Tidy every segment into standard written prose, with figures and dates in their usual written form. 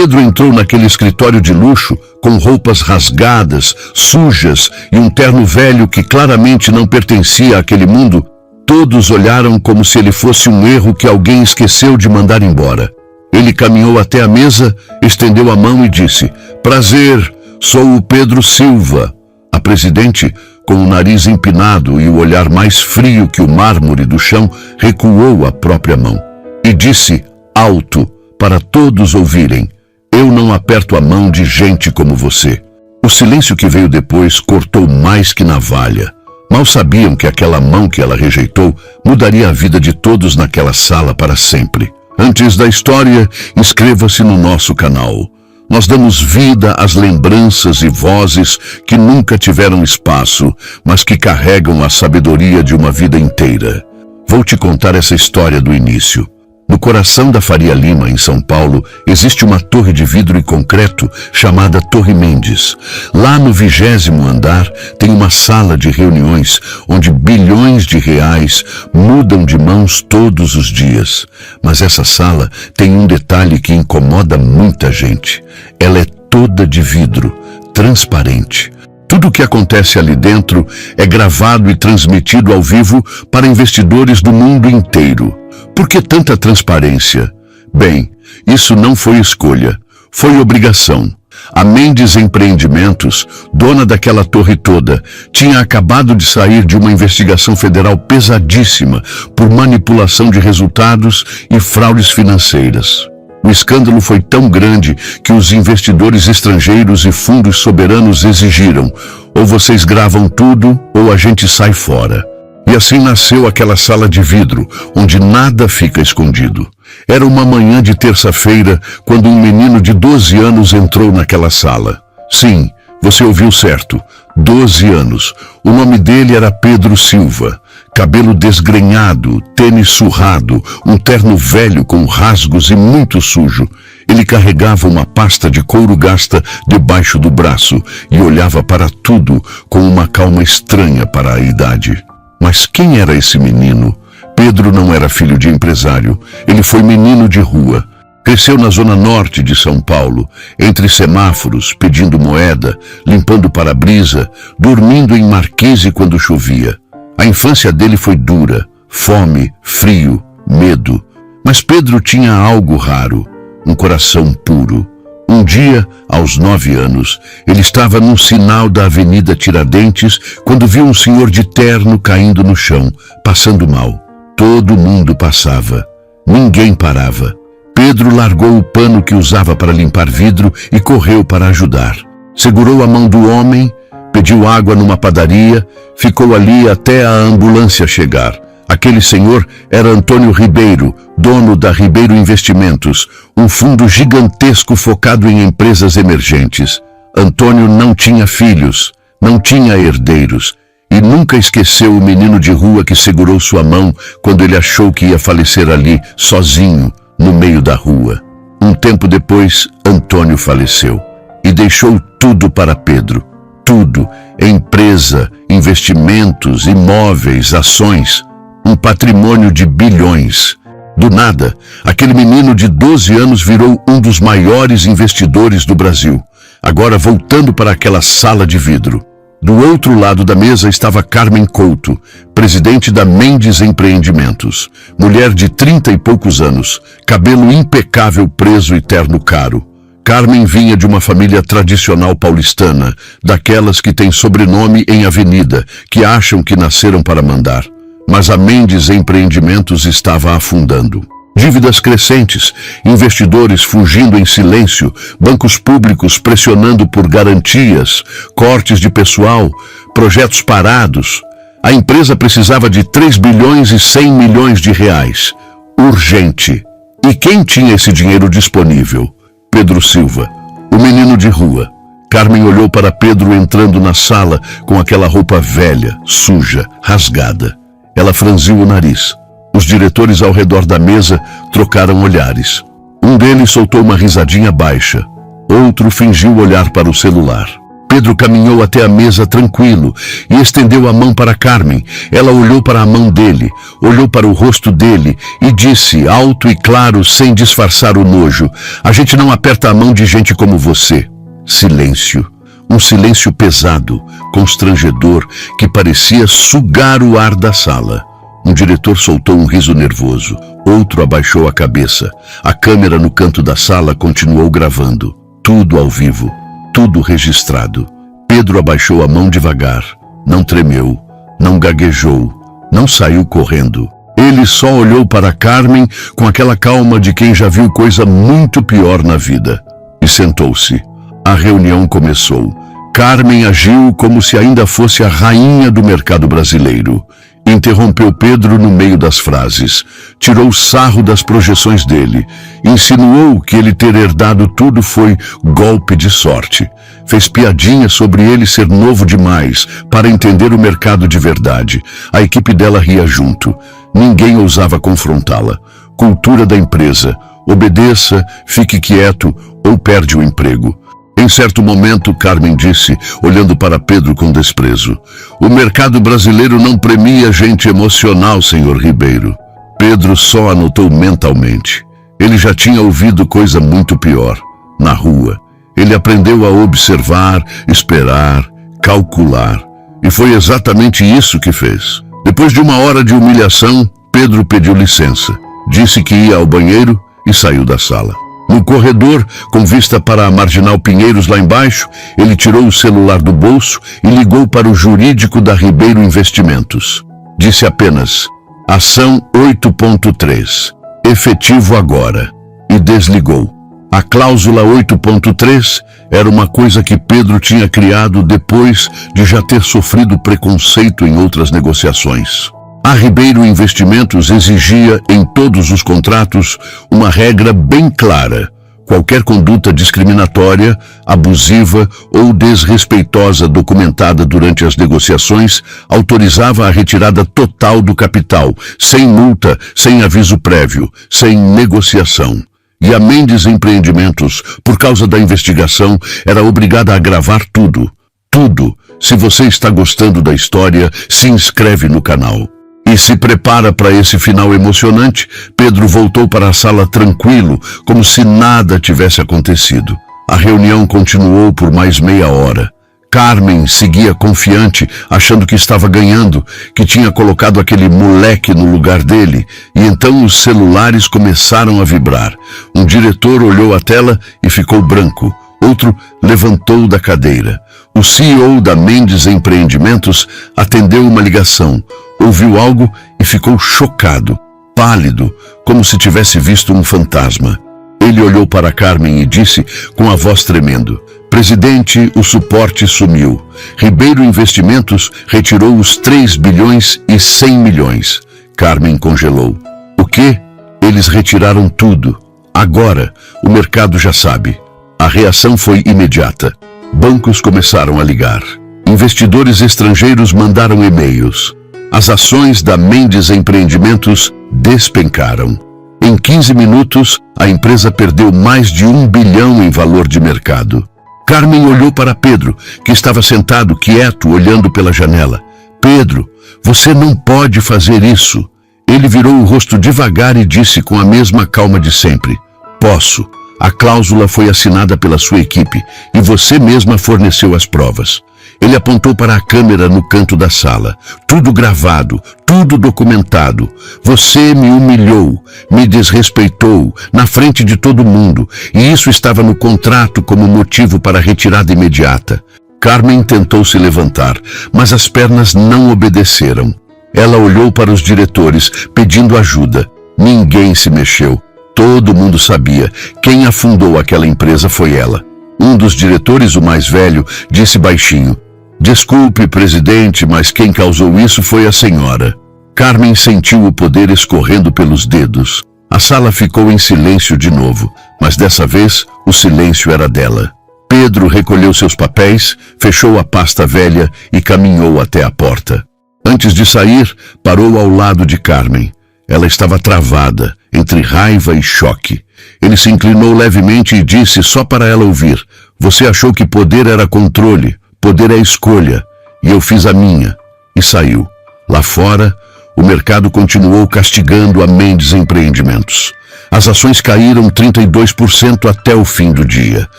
Pedro entrou naquele escritório de luxo com roupas rasgadas, sujas e um terno velho que claramente não pertencia àquele mundo. Todos olharam como se ele fosse um erro que alguém esqueceu de mandar embora. Ele caminhou até a mesa, estendeu a mão e disse: "Prazer, sou o Pedro Silva." A presidente, com o nariz empinado e o olhar mais frio que o mármore do chão, recuou a própria mão e disse alto para todos ouvirem: "Eu não aperto a mão de gente como você." O silêncio que veio depois cortou mais que navalha. Mal sabiam que aquela mão que ela rejeitou mudaria a vida de todos naquela sala para sempre. Antes da história, inscreva-se no nosso canal. Nós damos vida às lembranças e vozes que nunca tiveram espaço, mas que carregam a sabedoria de uma vida inteira. Vou te contar essa história do início. No coração da Faria Lima, em São Paulo, existe uma torre de vidro e concreto chamada Torre Mendes. Lá no 20º andar tem uma sala de reuniões onde bilhões de reais mudam de mãos todos os dias. Mas essa sala tem um detalhe que incomoda muita gente. Ela é toda de vidro, transparente. Tudo o que acontece ali dentro é gravado e transmitido ao vivo para investidores do mundo inteiro. Por que tanta transparência? Bem, isso não foi escolha, foi obrigação. A Mendes Empreendimentos, dona daquela torre toda, tinha acabado de sair de uma investigação federal pesadíssima por manipulação de resultados e fraudes financeiras. O escândalo foi tão grande que os investidores estrangeiros e fundos soberanos exigiram: ou vocês gravam tudo, ou a gente sai fora. E assim nasceu aquela sala de vidro, onde nada fica escondido. Era uma manhã de terça-feira, quando um menino de 12 anos entrou naquela sala. Sim, você ouviu certo, 12 anos. O nome dele era Pedro Silva. Cabelo desgrenhado, tênis surrado, um terno velho com rasgos e muito sujo. Ele carregava uma pasta de couro gasta debaixo do braço e olhava para tudo com uma calma estranha para a idade. Mas quem era esse menino? Pedro não era filho de empresário. Ele foi menino de rua. Cresceu na zona norte de São Paulo, entre semáforos, pedindo moeda, limpando para-brisa, dormindo em marquise quando chovia. A infância dele foi dura, fome, frio, medo. Mas Pedro tinha algo raro, um coração puro. Um dia, aos 9 anos, ele estava num sinal da Avenida Tiradentes quando viu um senhor de terno caindo no chão, passando mal. Todo mundo passava. Ninguém parava. Pedro largou o pano que usava para limpar vidro e correu para ajudar. Segurou a mão do homem, pediu água numa padaria, ficou ali até a ambulância chegar. Aquele senhor era Antônio Ribeiro, dono da Ribeiro Investimentos, um fundo gigantesco focado em empresas emergentes. Antônio não tinha filhos, não tinha herdeiros, e nunca esqueceu o menino de rua que segurou sua mão quando ele achou que ia falecer ali, sozinho, no meio da rua. Um tempo depois, Antônio faleceu e deixou tudo para Pedro. Tudo, empresa, investimentos, imóveis, ações. Um patrimônio de bilhões. Do nada, aquele menino de 12 anos virou um dos maiores investidores do Brasil, agora voltando para aquela sala de vidro. Do outro lado da mesa estava Carmen Couto, presidente da Mendes Empreendimentos, mulher de 30 e poucos anos, cabelo impecável preso e terno caro. Carmen vinha de uma família tradicional paulistana, daquelas que têm sobrenome em avenida, que acham que nasceram para mandar. Mas a Mendes Empreendimentos estava afundando. Dívidas crescentes, investidores fugindo em silêncio, bancos públicos pressionando por garantias, cortes de pessoal, projetos parados. A empresa precisava de 3 bilhões e 100 milhões de reais. Urgente. E quem tinha esse dinheiro disponível? Pedro Silva, o menino de rua. Carmen olhou para Pedro entrando na sala com aquela roupa velha, suja, rasgada. Ela franziu o nariz. Os diretores ao redor da mesa trocaram olhares. Um deles soltou uma risadinha baixa. Outro fingiu olhar para o celular. Pedro caminhou até a mesa tranquilo e estendeu a mão para Carmen. Ela olhou para a mão dele, olhou para o rosto dele e disse, alto e claro, sem disfarçar o nojo, a gente não aperta a mão de gente como você. Silêncio. Um silêncio pesado, constrangedor, que parecia sugar o ar da sala. Um diretor soltou um riso nervoso. Outro abaixou a cabeça. A câmera no canto da sala continuou gravando. Tudo ao vivo. Tudo registrado. Pedro abaixou a mão devagar. Não tremeu, não gaguejou, não saiu correndo. Ele só olhou para Carmen com aquela calma de quem já viu coisa muito pior na vida. E sentou-se. A reunião começou. Carmen agiu como se ainda fosse a rainha do mercado brasileiro. Interrompeu Pedro no meio das frases, tirou sarro das projeções dele, insinuou que ele ter herdado tudo foi golpe de sorte. Fez piadinha sobre ele ser novo demais para entender o mercado de verdade. A equipe dela ria junto. Ninguém ousava confrontá-la. Cultura da empresa. Obedeça, fique quieto ou perde o emprego. Em certo momento, Carmen disse, olhando para Pedro com desprezo, o mercado brasileiro não premia gente emocional, senhor Ribeiro. Pedro só anotou mentalmente. Ele já tinha ouvido coisa muito pior. Na rua, ele aprendeu a observar, esperar, calcular. E foi exatamente isso que fez. Depois de 1 hora de humilhação, Pedro pediu licença. Disse que ia ao banheiro e saiu da sala. No corredor, com vista para a Marginal Pinheiros lá embaixo, ele tirou o celular do bolso e ligou para o jurídico da Ribeiro Investimentos. Disse apenas, ação 8.3, efetivo agora, e desligou. A cláusula 8.3 era uma coisa que Pedro tinha criado depois de já ter sofrido preconceito em outras negociações. A Ribeiro Investimentos exigia em todos os contratos uma regra bem clara. Qualquer conduta discriminatória, abusiva ou desrespeitosa documentada durante as negociações autorizava a retirada total do capital, sem multa, sem aviso prévio, sem negociação. E a Mendes Empreendimentos, por causa da investigação, era obrigada a gravar tudo. Tudo. Se você está gostando da história, se inscreve no canal. E se prepara para esse final emocionante, Pedro voltou para a sala tranquilo, como se nada tivesse acontecido. A reunião continuou por mais meia hora. Carmen seguia confiante, achando que estava ganhando, que tinha colocado aquele moleque no lugar dele, e então os celulares começaram a vibrar. Um diretor olhou a tela e ficou branco. Outro levantou da cadeira. O CEO da Mendes Empreendimentos atendeu uma ligação, ouviu algo e ficou chocado, pálido, como se tivesse visto um fantasma. Ele olhou para Carmen e disse com a voz tremendo, presidente, o suporte sumiu. Ribeiro Investimentos retirou os 3 bilhões e 100 milhões. Carmen congelou. O quê? Eles retiraram tudo. Agora, o mercado já sabe. A reação foi imediata. Bancos começaram a ligar. Investidores estrangeiros mandaram e-mails. As ações da Mendes Empreendimentos despencaram. Em 15 minutos, a empresa perdeu mais de 1 bilhão em valor de mercado. Carmen olhou para Pedro, que estava sentado quieto, olhando pela janela. Pedro, você não pode fazer isso. Ele virou o rosto devagar e disse com a mesma calma de sempre. Posso. A cláusula foi assinada pela sua equipe e você mesma forneceu as provas. Ele apontou para a câmera no canto da sala. Tudo gravado, tudo documentado. Você me humilhou, me desrespeitou, na frente de todo mundo, e isso estava no contrato como motivo para a retirada imediata. Carmen tentou se levantar, mas as pernas não obedeceram. Ela olhou para os diretores, pedindo ajuda. Ninguém se mexeu. Todo mundo sabia. Quem afundou aquela empresa foi ela. Um dos diretores, o mais velho, disse baixinho, desculpe, presidente, mas quem causou isso foi a senhora. Carmen sentiu o poder escorrendo pelos dedos. A sala ficou em silêncio de novo, mas dessa vez o silêncio era dela. Pedro recolheu seus papéis, fechou a pasta velha e caminhou até a porta. Antes de sair, parou ao lado de Carmen. Ela estava travada, entre raiva e choque. Ele se inclinou levemente e disse só para ela ouvir, Você achou que poder era controle, poder é escolha, e eu fiz a minha, e saiu. Lá fora, o mercado continuou castigando a Mendes Empreendimentos. As ações caíram 32% até o fim do dia.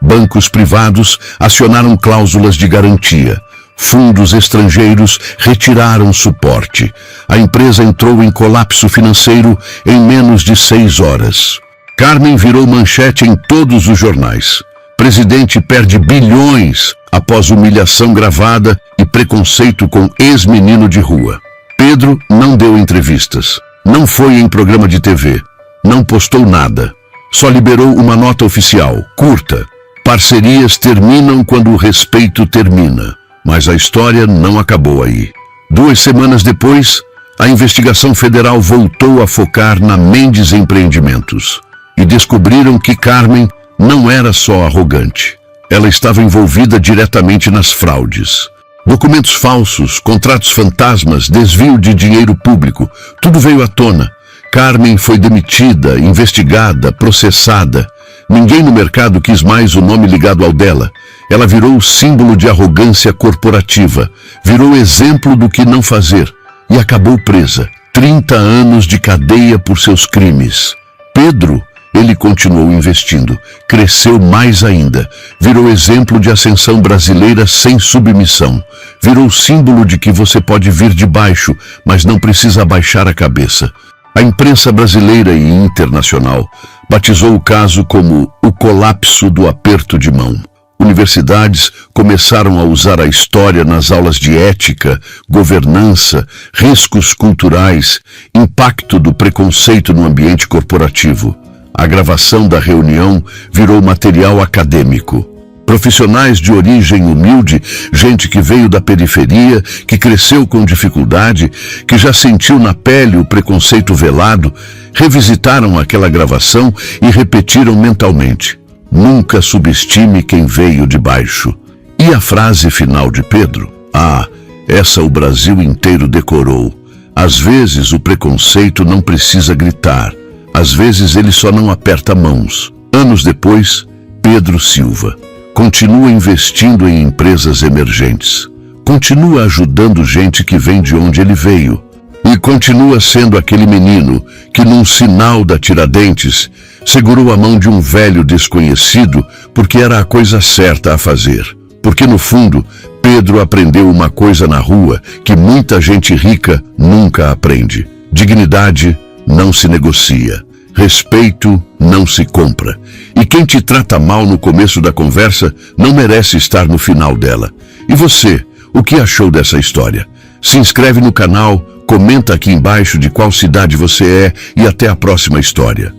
Bancos privados acionaram cláusulas de garantia. Fundos estrangeiros retiraram suporte. A empresa entrou em colapso financeiro em menos de 6 horas. Carmen virou manchete em todos os jornais. Presidente perde bilhões após humilhação gravada e preconceito com ex-menino de rua. Pedro não deu entrevistas, não foi em programa de TV, não postou nada. Só liberou uma nota oficial, curta. Parcerias terminam quando o respeito termina. Mas a história não acabou aí. 2 semanas depois, a investigação federal voltou a focar na Mendes Empreendimentos. E descobriram que Carmen não era só arrogante. Ela estava envolvida diretamente nas fraudes. Documentos falsos, contratos fantasmas, desvio de dinheiro público, tudo veio à tona. Carmen foi demitida, investigada, processada. Ninguém no mercado quis mais o nome ligado ao dela. Ela virou o símbolo de arrogância corporativa, virou exemplo do que não fazer e acabou presa. 30 anos de cadeia por seus crimes. Pedro, ele continuou investindo, cresceu mais ainda, virou exemplo de ascensão brasileira sem submissão, virou símbolo de que você pode vir de baixo, mas não precisa abaixar a cabeça. A imprensa brasileira e internacional batizou o caso como o colapso do aperto de mão. Universidades começaram a usar a história nas aulas de ética, governança, riscos culturais, impacto do preconceito no ambiente corporativo. A gravação da reunião virou material acadêmico. Profissionais de origem humilde, gente que veio da periferia, que cresceu com dificuldade, que já sentiu na pele o preconceito velado, revisitaram aquela gravação e repetiram mentalmente: nunca subestime quem veio de baixo. E a frase final de Pedro? Ah, essa o Brasil inteiro decorou. Às vezes o preconceito não precisa gritar. Às vezes ele só não aperta mãos. Anos depois, Pedro Silva continua investindo em empresas emergentes. Continua ajudando gente que vem de onde ele veio. E continua sendo aquele menino que, num sinal da Tiradentes, segurou a mão de um velho desconhecido porque era a coisa certa a fazer. Porque, no fundo, Pedro aprendeu uma coisa na rua que muita gente rica nunca aprende. Dignidade não se negocia. Respeito não se compra. E quem te trata mal no começo da conversa não merece estar no final dela. E você, o que achou dessa história? Se inscreve no canal, comenta aqui embaixo de qual cidade você é e até a próxima história.